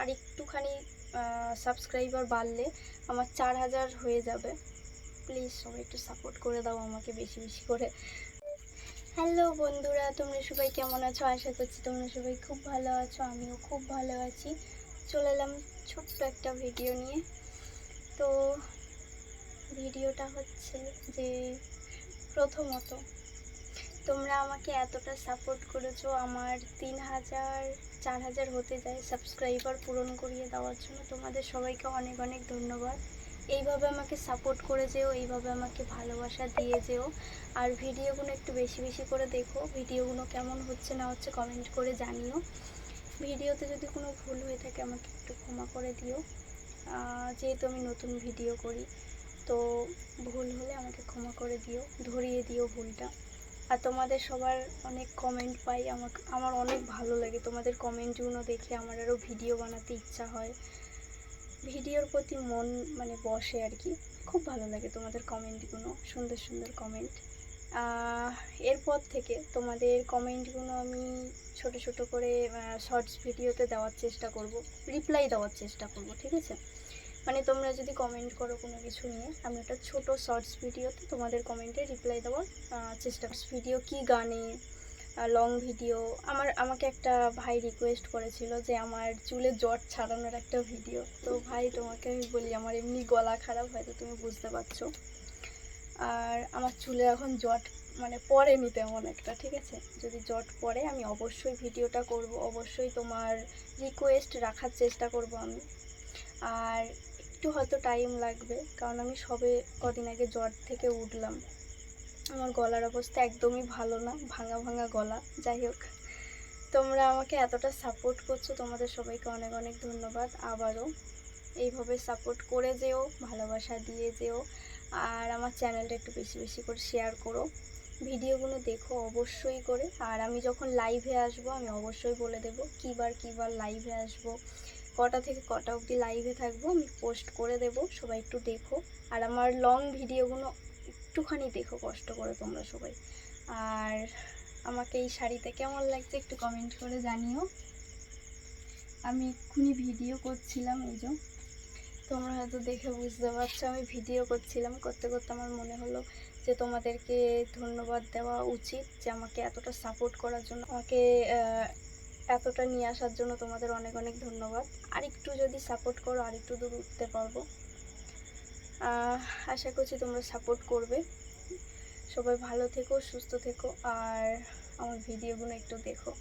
আর একটুখানি সাবস্ক্রাইবার বাড়লে আমার 4000 হয়ে যাবে। প্লিজ সবাই একটু সাপোর্ট করে দাও আমাকে বেশি বেশি করে। হ্যালো বন্ধুরা, তোমরা সবাই কেমন আছো? আশা করছি তোমরা সবাই খুব ভালো আছো, আমিও খুব ভালো আছি। চলে এলাম ছোট্ট একটা ভিডিও নিয়ে। তো ভিডিওটা হচ্ছে যে, প্রথমত তোমরা আমাকে এতটা সাপোর্ট করেছো, আমার 3000 4000 হতে যায় সাবস্ক্রাইবার পূরণ করিয়ে দেওয়ার জন্য। তোমাদের সবাইকে অনেক অনেক ধন্যবাদ। এইভাবে আমাকে সাপোর্ট করে যেও, এইভাবে আমাকে ভালোবাসা দিয়ে যেও। আর ভিডিওগুলো একটু বেশি বেশি করে দেখো, ভিডিওগুলো কেমন হচ্ছে না হচ্ছে কমেন্ট করে জানিও। ভিডিওতে যদি কোনো ভুল হয়ে থাকে আমাকে একটু ক্ষমা করে দিও, যেহেতু আমি নতুন ভিডিও করি। তো ভুল হলে আমাকে ক্ষমা করে দিও, ধরিয়ে দিও ভুলটা। আর তোমাদের সবার অনেক কমেন্ট পাই, আমার অনেক ভালো লাগে তোমাদের কমেন্টগুলো দেখে। আমার আরও ভিডিও বানাতে ইচ্ছা হয়, ভিডিওর প্রতি মন বসে আর কি। খুব ভালো লাগে তোমাদের কমেন্টগুলো, সুন্দর সুন্দর কমেন্ট। এরপর থেকে তোমাদের কমেন্টগুলো আমি ছোট ছোট করে শর্টস ভিডিওতে দেওয়ার চেষ্টা করব, রিপ্লাই দেওয়ার চেষ্টা করব, ঠিক আছে? তোমরা যদি কমেন্ট করো কোনো কিছু নিয়ে, আমি একটা ছোট শর্টস ভিডিওতে তোমাদের কমেন্টে রিপ্লাই দেওয়ার চেষ্টা করছি। ভিডিও কি গানে, লং ভিডিও। আমাকে একটা ভাই রিকোয়েস্ট করেছিল যে আমার চুলে জট ছাড়ানোর একটা ভিডিও। তো ভাই, তোমাকে আমি বলি, আমার এমনি গলা খারাপ, হয়তো তুমি বুঝতে পারছো। আর আমার চুলে এখন জট পড়েনি তেমন একটা, ঠিক আছে? যদি জট পড়ে আমি অবশ্যই ভিডিওটা করব, অবশ্যই তোমার রিকোয়েস্ট রাখার চেষ্টা করব আমি। আর একটু হয়তো টাইম লাগবে, কারণ আমি সবে কদিন আগে জ্বর থেকে উঠলাম। আমার গলার অবস্থা একদমই ভালো না, ভাঙা ভাঙা গলা। যাই হোক, তোমরা আমাকে এতটা সাপোর্ট করছো, তোমাদের সবাইকে অনেক অনেক ধন্যবাদ। আবারও এইভাবে সাপোর্ট করে যেও, ভালোবাসা দিয়ে যেও। আর আমার চ্যানেলটা একটু বেশি বেশি করে শেয়ার করো, ভিডিওগুলো দেখো অবশ্যই করে। আর আমি যখন লাইভে আসবো আমি অবশ্যই বলে দেবো কী বার লাইভে আসবো, কটা থেকে কটা অবধি লাইভে থাকবো, আমি পোস্ট করে দেব, সবাই একটু দেখো। আর আমার লং ভিডিওগুলো একটুখানি দেখো কষ্ট করে তোমরা সবাই। আর আমাকে এই শাড়িতে কেমন লাগছে একটু কমেন্ট করে জানিও। আমি এক্ষুনি ভিডিও করছিলাম, এই যে তোমরা হয়তো দেখে বুঝতে পারছো আমি ভিডিও করছিলাম। করতে করতে আমার মনে হলো যে তোমাদেরকে ধন্যবাদ দেওয়া উচিত, যে আমাকে এতটা সাপোর্ট করার জন্য, আমাকে এতটা নিয়ে আসার জন্য তোমাদের অনেক অনেক ধন্যবাদ। আর একটু যদি সাপোর্ট করো আর একটু দূর উঠতে পারবো। আশা করছি তোমরা সাপোর্ট করবে। সবাই ভালো থেকো, সুস্থ থেকো, আর আমার ভিডিওগুলো একটু দেখো।